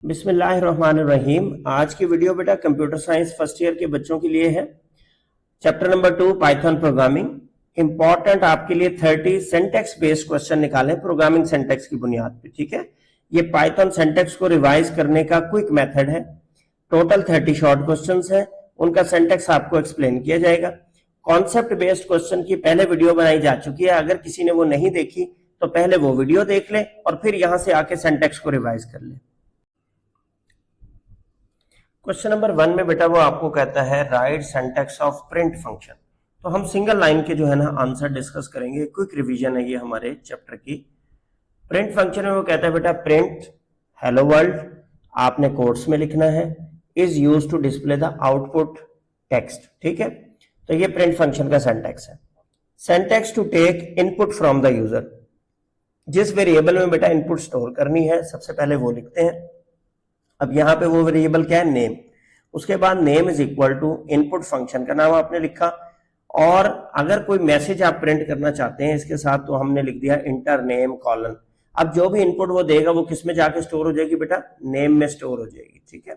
बिस्मिल्लाहिर्रहमानिर्रहीम। आज की वीडियो बेटा कंप्यूटर साइंस फर्स्ट ईयर के बच्चों के लिए है। Chapter number 2 Python programming. Important आपके लिए 30 सिंटेक्स बेस्ड क्वेश्चन निकाले प्रोग्रामिंग सिंटेक्स की बुनियाद पे। ठीक है, ये पाइथन सिंटेक्स को रिवाइज करने का क्विक मेथड है। टोटल 30 शॉर्ट क्वेश्चंस है, उनका सिंटेक्स आपको एक्सप्लेन किया जाएगा। कॉन्सेप्ट बेस्ड क्वेश्चन की पहले वीडियो बनाई जा चुकी है, अगर किसी ने वो नहीं देखी तो पहले वो वीडियो देख ले और फिर यहां से आके सिंटेक्स को रिवाइज कर ले। क्वेश्चन नंबर 1 में बेटा वो आपको कहता है write syntax of print function. तो हम सिंगल लाइन के जो है ना आंसर डिस्कस करेंगे। क्विक रिवीजन है ये हमारे चैप्टर की। प्रिंट फंक्शन में वो कहता है बेटा प्रिंट हेलो वर्ल्ड, आपने कोट्स में लिखना है, is used to display the output text. ठीक है, तो ये प्रिंट फंक्शन का सिंटेक्स है। Syntax to take input from the user, जिस वेरिएबल में बेटा इनपुट स्टोर करनी है सबसे पहले वो लिखते हैं। अब यहां पे वो वेरिएबल क्या है, नेम। उसके बाद name is equal to input function का नाम आपने लिखा, और अगर कोई मैसेज आप प्रिंट करना चाहते हैं इसके साथ तो हमने लिख दिया इंटर नेम कॉलन। अब जो भी इनपुट वो देगा वो किस में जाके स्टोर हो जाएगी बेटा, नेम में स्टोर हो जाएगी। ठीक है,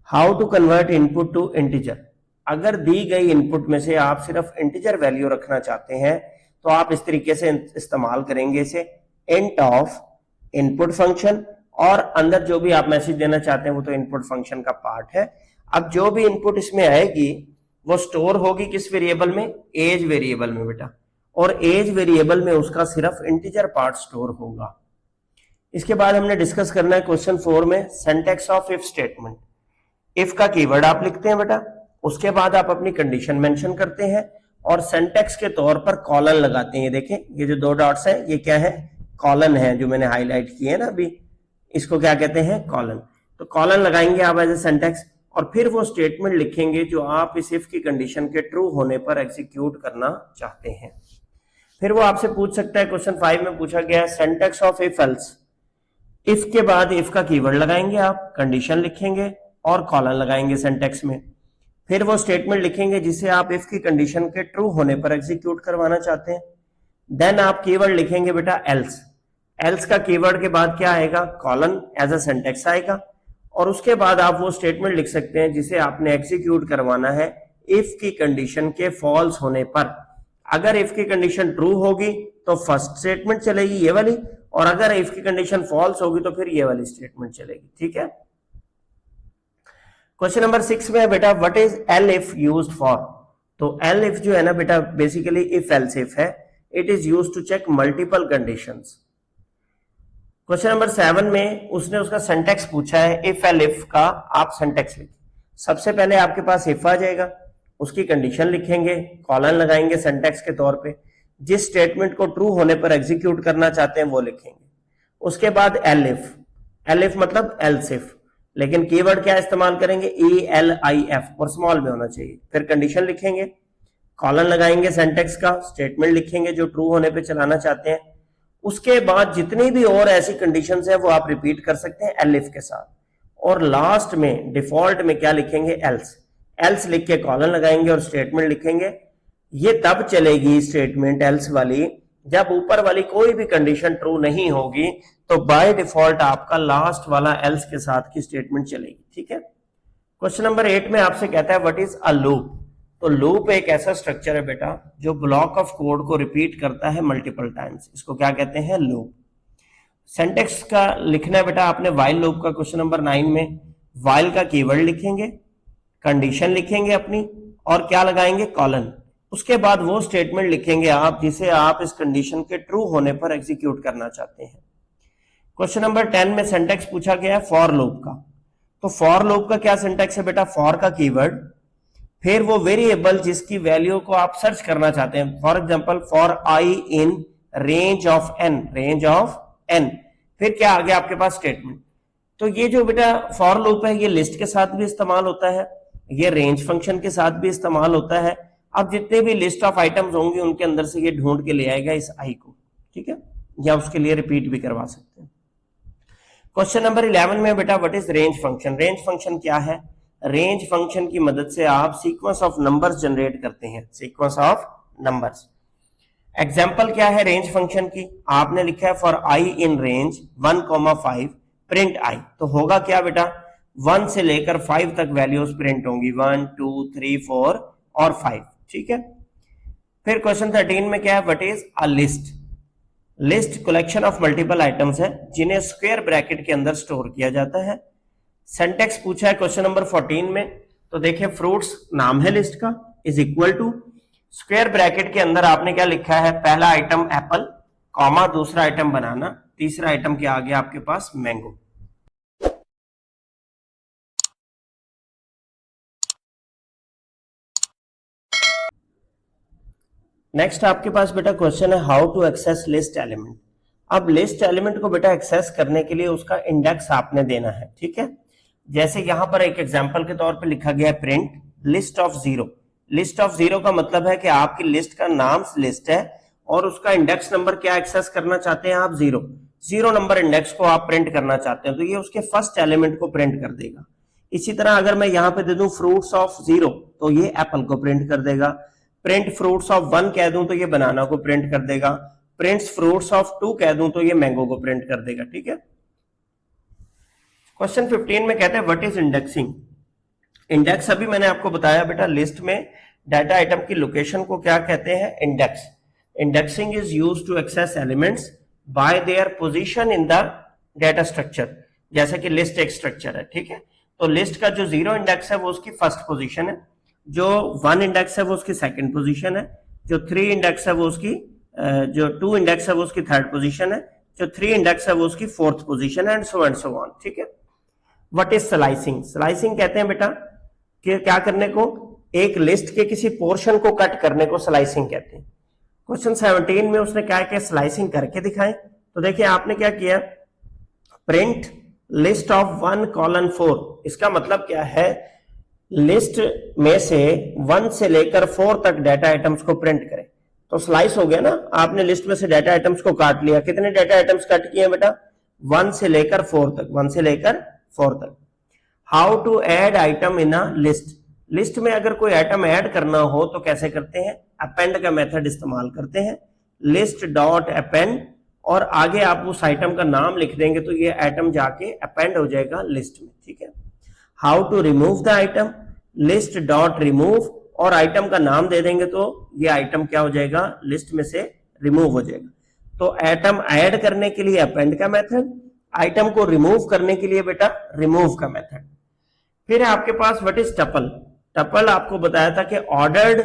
how to convert input to integer. अगर दी गई इनपुट में से आप सिर्फ इंटीजर वैल्यू रखना चाहते हैं तो आप इस तरीके से इस्तेमाल करेंगे इसे, इंट ऑफ इनपुट फंक्शन, और अंदर जो भी आप मैसेज देना चाहते हैं वो तो इनपुट फंक्शन का पार्ट है। अब जो भी इनपुट इसमें आएगी वो स्टोर होगी किस वेरिएबल में, एज वेरिएबल में बेटा, और एज वेरिएबल में उसका सिर्फ इंटीजर पार्ट स्टोर होगा। इसके बाद हमने डिस्कस करना है क्वेश्चन 4 में syntax of if statement. If का कीवर्ड आप लिखते हैं बेटा, उसके बाद आप अपनी कंडीशन मेंशन करते हैं और सिंटेक्स के तौर पर कॉलन लगाते हैं। देखें ये जो 2 डॉट्स है ये क्या है, कॉलन है, जो मैंने हाईलाइट किए है ना अभी, इसको क्या कहते हैं, कॉलन। तो कॉलन लगाएंगे आप एज ए सिंटेक्स, और फिर वो स्टेटमेंट लिखेंगे जो आप इस इफ की कंडीशन के ट्रू होने पर एग्जीक्यूट करना चाहते हैं। फिर वो आपसे पूछ सकता है, क्वेश्चन 5 में पूछा गया है syntax of if else. If के बाद इफ का कीवर्ड लगाएंगे आप, कंडीशन लिखेंगे और कॉलन लगाएंगे सिंटेक्स में। फिर वो स्टेटमेंट लिखेंगे जिसे आप इफ की कंडीशन के ट्रू होने पर एग्जीक्यूट करवाना चाहते हैं। देन आप कीवर्ड लिखेंगे बेटा एल्स। एल्स का कीवर्ड के बाद क्या आएगा, कॉलन एज अ सिंटेक्स आएगा, और उसके बाद आप वो स्टेटमेंट लिख सकते हैं जिसे आपने एग्जीक्यूट करवाना है इफ की कंडीशन के फॉल्स होने पर। अगर इफ की कंडीशन ट्रू होगी तो फर्स्ट स्टेटमेंट चलेगी ये वाली, और अगर इफ की कंडीशन फॉल्स होगी तो फिर ये वाली स्टेटमेंट चलेगी। ठीक है, क्वेश्चन नंबर 6 में है बेटा what is elif used for. तो एल इफ जो है ना बेटा बेसिकली इफ एल्स इफ है, it is used to check multiple conditions. Question number 7 में उसने उसका सिंटेक्स पूछा है इफ एल इफ का, आप सिंटेक्स लिखिए। सबसे पहले आपके पास इफ आ जाएगा, उसकी कंडीशन लिखेंगे, कॉलन लगाएंगे सिंटेक्स के तौर पे, जिस स्टेटमेंट को ट्रू होने पर एग्जीक्यूट करना चाहते हैं वो लिखेंगे। उसके बाद एल इफ मतलब एल्स इफ, लेकिन कीवर्ड क्या इस्तेमाल करेंगे, ELIF, और स्मॉल में होना चाहिए। फिर कंडीशन लिखेंगे, कॉलन लगाएंगे सिंटेक्स का, स्टेटमेंट लिखेंगे जो ट्रू होने पे चलाना चाहते हैं। उसके बाद जितनी भी और ऐसी कंडीशंस है वो आप रिपीट कर सकते हैं एलिफ के साथ, और लास्ट में डिफॉल्ट में क्या लिखेंगे, एल्स लिख के कॉलन लगाएंगे और स्टेटमेंट लिखेंगे। ये तब चलेगी स्टेटमेंट एल्स वाली जब ऊपर वाली कोई भी कंडीशन ट्रू नहीं होगी, तो बाय डिफॉल्ट आपका लास्ट वाला एल्स के साथ की स्टेटमेंट चलेगी। ठीक है, क्वेश्चन नंबर 8 में आपसे कहता है व्हाट इज अ लूप। तो लूप एक ऐसा स्ट्रक्चर है बेटा जो ब्लॉक ऑफ कोड को रिपीट करता है मल्टीपल टाइम्स, इसको क्या कहते हैं, लूप। सिंटेक्स का लिखना है बेटा आपने व्हाइल लूप का। क्वेश्चन नंबर 9 में व्हाइल का कीवर्ड लिखेंगे, कंडीशन लिखेंगे अपनी, और क्या लगाएंगे, कॉलन। उसके बाद वो स्टेटमेंट लिखेंगे आप जिसे आप इस कंडीशन के ट्रू होने पर एग्जीक्यूट करना चाहते हैं। क्वेश्चन नंबर 10 में सिंटेक्स पूछा गया है फॉर लूप का। तो फॉर लूप का क्या सिंटेक्स है बेटा, फॉर का कीवर्ड, फिर वो वेरिएबल जिसकी वैल्यू को आप सर्च करना चाहते हैं, for example for I in range of n, फिर क्या आ गया आपके पास, स्टेटमेंट। तो ये जो बेटा फॉर लूप है ये लिस्ट के साथ भी इस्तेमाल होता है, ये रेंज फंक्शन के साथ भी इस्तेमाल होता है। अब जितने भी लिस्ट ऑफ आइटम्स होंगे उनके अंदर से ये ढूंढ के ले आएगा इस आई को। ठीक है, या उसके लिए रिपीट भी करवा सकते हैं। क्वेश्चन नंबर 11 में बेटा what is range function. Range function क्या है, रेंज फंक्शन की मदद से आप सीक्वेंस ऑफ नंबर्स जनरेट करते हैं, सीक्वेंस ऑफ नंबर्स। एग्जांपल क्या है रेंज फंक्शन की, आपने लिखा है for I in range 1,5 print I, तो होगा क्या बेटा 1 से लेकर 5 तक वैल्यूज प्रिंट होंगी, 1 2 3 4 और 5, ठीक है। फिर क्वेश्चन 13 में क्या है, what is a list. List collection of multiple items है जिन्हें स्क्वायर ब्रैकेट के अंदर स्टोर किया जाता है। सिंटेक्स पूछा है क्वेश्चन नंबर 14 में, तो देखिए फ्रूट्स नाम है लिस्ट का, is equal to square bracket के अंदर आपने क्या लिखा है, पहला आइटम एप्पल, कॉमा दूसरा आइटम बनाना, तीसरा आइटम के आगे आपके पास मैंगो। नेक्स्ट आपके पास बेटा क्वेश्चन है how to access list element. अब लिस्ट एलिमेंट को बेटा एक्सेस करने के लिए उसका इंडेक्स आपने देना है, ठीक है। जैसे यहां पर एक एग्जांपल के तौर पे लिखा गया है print list of 0। List of 0 का मतलब है कि आपकी लिस्ट का नाम लिस्ट है और उसका इंडेक्स नंबर क्या एक्सेस करना चाहते हैं आप, 0 नंबर इंडेक्स को आप प्रिंट करना चाहते हैं, तो ये उसके फर्स्ट एलिमेंट को प्रिंट कर देगा। इसी तरह अगर मैं यहां पे दे दूं फ्रूट्स ऑफ 0 तो ये एप्पल को प्रिंट कर देगा। प्रिंट फ्रूट्स ऑफ 1 कह दूं तो ये बनाना को प्रिंट कर देगा। प्रिंट्स फ्रूट्स ऑफ 2 कह दूं तो ये मैंगो को प्रिंट कर देगा, ठीक है। क्वेश्चन 15 में कहते हैं व्हाट इज इंडेक्सिंग। इंडेक्स अभी मैंने आपको बताया बेटा, लिस्ट में डाटा आइटम की लोकेशन को क्या कहते हैं, index. Indexing is used to access elements by their position in the data structure. जैसे कि लिस्ट एक स्ट्रक्चर है, ठीक है, तो लिस्ट का जो 0 इंडेक्स है वो उसकी फर्स्ट पोजीशन है, जो 1 इंडेक्स है वो उसकी सेकंड पोजीशन है, जो 3 इंडेक्स है वो उसकी जो 2 इंडेक्स है वो उसकी थर्ड पोजीशन है, जो 3 इंडेक्स है वो उसकी फोर्थ पोजीशन है, एंड सो ऑन, ठीक है। What is slicing. स्लाइसिंग कहते हैं बेटा कि क्या करने को, एक लिस्ट के किसी पोर्शन को कट करने को स्लाइसिंग कहते हैं। क्वेश्चन 17 में उसने क्या किया, स्लाइसिंग करके दिखाएं। तो देखिए आपने क्या किया, प्रिंट लिस्ट ऑफ 1:4। इसका मतलब क्या है, लिस्ट में से 1 से लेकर 4 तक डाटा आइटम्स को प्रिंट करें। तो स्लाइस हो गया ना, आपने लिस्ट में से डाटा आइटम्स को काट लिया। कितने डाटा आइटम्स कट किए बेटा, 1 से लेकर 4 तक, 1 से लेकर 4 तक। How to add item in a list. List में अगर कोई आइटम ऐड करना हो तो कैसे करते हैं, अपेंड का मेथड इस्तेमाल करते हैं, लिस्ट डॉट अपेंड, और आगे आप उस आइटम का नाम लिख देंगे तो ये आइटम जाके अपेंड हो जाएगा लिस्ट में, ठीक है। How to remove the item, list dot remove, और आइटम का नाम दे देंगे तो ये आइटम क्या हो जाएगा, लिस्ट में से रिमूव हो जाएगा। तो आइटम ऐड करने के लिए अपेंड का मेथड, आइटम को रिमूव करने के लिए बेटा रिमूव का मेथड। फिर आपके पास व्हाट इज टपल। टपल आपको बताया था कि ऑर्डर्ड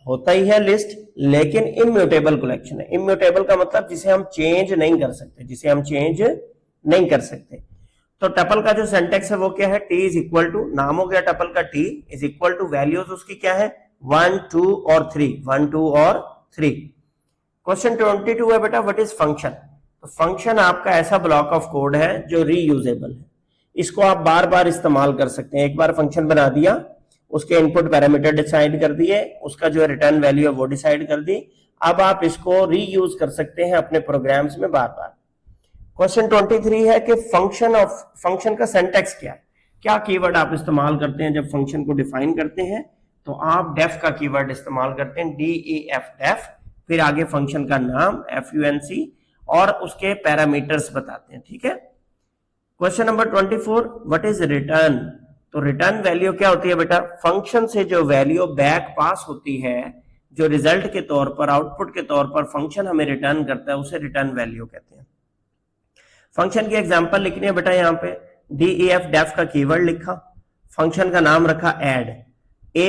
होता ही है लिस्ट, लेकिन इम्यूटेबल कलेक्शन है। इम्यूटेबल का मतलब जिसे हम चेंज नहीं कर सकते, जिसे हम चेंज नहीं कर सकते। तो टपल का जो सिंटेक्स है वो क्या है, टी इज इक्वल टू, नाम हो गया टपल का, T is equal to values उसकी क्या है, 1 2 और 3, 1 2 और 3। क्वेश्चन 22 है बेटा व्हाट इज फंक्शन। तो फंक्शन आपका ऐसा ब्लॉक ऑफ कोड है जो रीयूजेबल है, इसको आप बार बार इस्तेमाल कर सकते हैं। एक बार फंक्शन बना दिया, उसके इनपुट पैरामीटर डिसाइड कर दिए, उसका जो रिटर्न वैल्यू है वो डिसाइड कर दी, अब आप इसको रीयूज कर सकते हैं अपने प्रोग्राम्स में बार बार। क्वेश्चन 23 है कि फंक्शन का सिंटेक्स क्या है, क्या कीवर्ड आप इस्तेमाल करते हैं जब फंक्शन को डिफाइन करते हैं। तो आप डेफ का कीवर्ड इस्तेमाल करते हैं, DEF डेफ, फिर आगे फंक्शन का नाम FUNC और उसके पैरामीटर्स बताते हैं, ठीक है। Question number 24 what is return. तो रिटर्न वैल्यू क्या होती है बेटा, फंक्शन से जो वैल्यू बैक पास होती है, जो रिजल्ट के तौर पर, आउटपुट के तौर पर फंक्शन हमें रिटर्न करता है, उसे रिटर्न वैल्यू कहते हैं। फंक्शन की एग्जांपल लिखनी है बेटा, यहाँ पे DEF डेफ का कीवर्ड लिखा, फंक्शन का नाम रखा ऐड, A,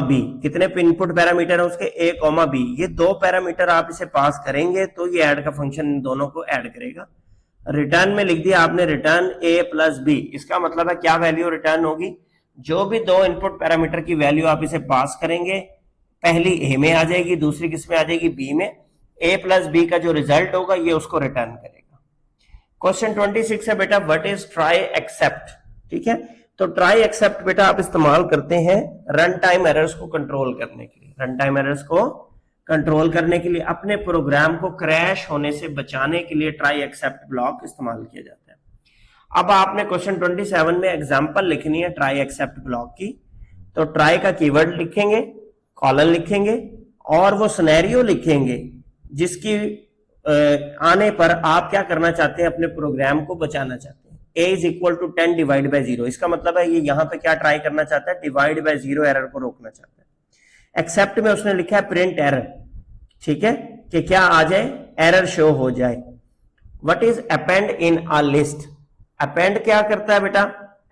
B, कितने इनपुट पैरामीटर है उसके, A, B, ये 2 पैरामीटर आप इसे पास करेंगे तो ये ऐड का फंक्शन इन दोनों को ऐड करेगा। रिटर्न में लिख दिया आपने रिटर्न A + B, इसका मतलब है क्या वैल्यू रिटर्न होगी, जो भी 2 इनपुट पैरामीटर की वैल्यू आप इसे पास करेंगे, पहली A में आ जाएगी, दूसरी किस में आ जाएगी, B में। A + B का जो रिजल्ट होगा ये उसको रिटर्न करेगा। क्वेश्चन 26 है बेटा व्हाट इज ट्राई एक्सेप्ट, ठीक है। तो ट्राई एक्सेप्ट बेटा आप इस्तेमाल करते हैं रन टाइम एरर्स को कंट्रोल करने के लिए। रन टाइम एरर्स को कंट्रोल करने के लिए, अपने प्रोग्राम को क्रैश होने से बचाने के लिए ट्राई एक्सेप्ट ब्लॉक इस्तेमाल किया जाता है। अब आपने क्वेश्चन 27 में एग्जांपल लिखनी है ट्राई एक्सेप्ट ब्लॉक की। तो ट्राई का कीवर्ड लिखेंगे, कॉलन लिखेंगे और वो सिनेरियो लिखेंगे जिसकी आने पर आप क्या करना चाहते हैं, अपने प्रोग्राम को बचाना चाहते हैं। a is equal to 10 divide by 0, इसका मतलब है ये यहाँ पे क्या ट्राई करना चाहता है, डिवाइड बाय 0 एरर को रोकना चाहता है। एक्सेप्ट में उसने लिखा है प्रिंट एरर, ठीक है, कि क्या आ जाए, एरर शो हो जाए। What is append in a list, append क्या करता है बेटा,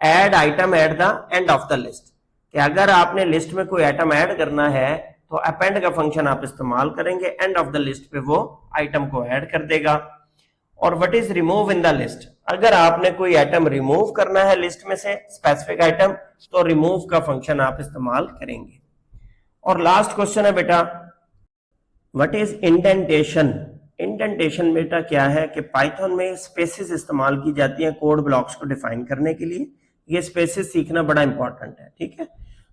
add item at the end of the list, कि अगर आपने लिस्ट में कोई आइटम ऐड करना है तो अपेंड का फंक्शन आप इस्तेमाल करेंगे, एंड ऑफ द लिस्ट पे वो आइटम को ऐड कर देगा। और what is remove in the list, अगर आपने कोई आइटम रिमूव करना है लिस्ट में से स्पेसिफिक आइटम, तो रिमूव का फंक्शन आप इस्तेमाल करेंगे। और लास्ट क्वेश्चन है बेटा, व्हाट इज इंडेंटेशन, इंडेंटेशन बेटा क्या है कि पाइथन में स्पेसेस इस्तेमाल की जाती हैं कोड ब्लॉक्स को डिफाइन करने के लिए, ये स्पेसेस सीखना बड़ा इंपॉर्टेंट है, ठीक है।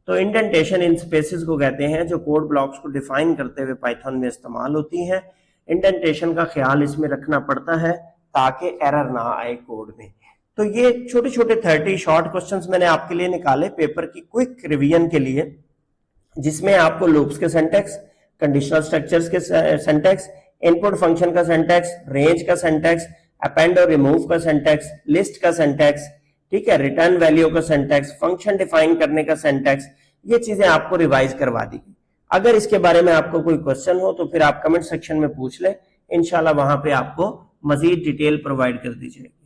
तो इंडेंटेशन इन स्पेसेस को कहते हैं जो कोड ब्लॉक्स को डिफाइन करते हुए पाइथन में इस्तेमाल होती हैं। इंडेंटेशन का ख्याल इसमें रखना पड़ता है ताकि एरर ना आए कोड में। तो ये छोटे छोटे 30 शॉर्ट क्वेश्चंस मैंने आपके लिए निकाले पेपर की क्विक रिवीजन के लिए, जिसमें आपको लूप्स के सिंटैक्स, कंडीशनल स्ट्रक्चर्स के सिंटैक्स, इनपुट फंक्शन का सिंटैक्स, रेंज का सिंटैक्स, अपेंड और रिमूव का सिंटैक्स, लिस्ट का सिंटैक्स, ठीक है, रिटर्न वैल्यू का सिंटैक्स, फंक्शन डिफाइन करने का सिंटैक्स, ये चीजें आपको रिवाइज करवा दी। अगर इसके बारे में आपको कोई क्वेश्चन हो तो फिर आप कमेंट सेक्शन में पूछ लें, इंशाल्लाह वहां पे आपको मजीद डिटेल प्रोवाइड कर दी जाएगी।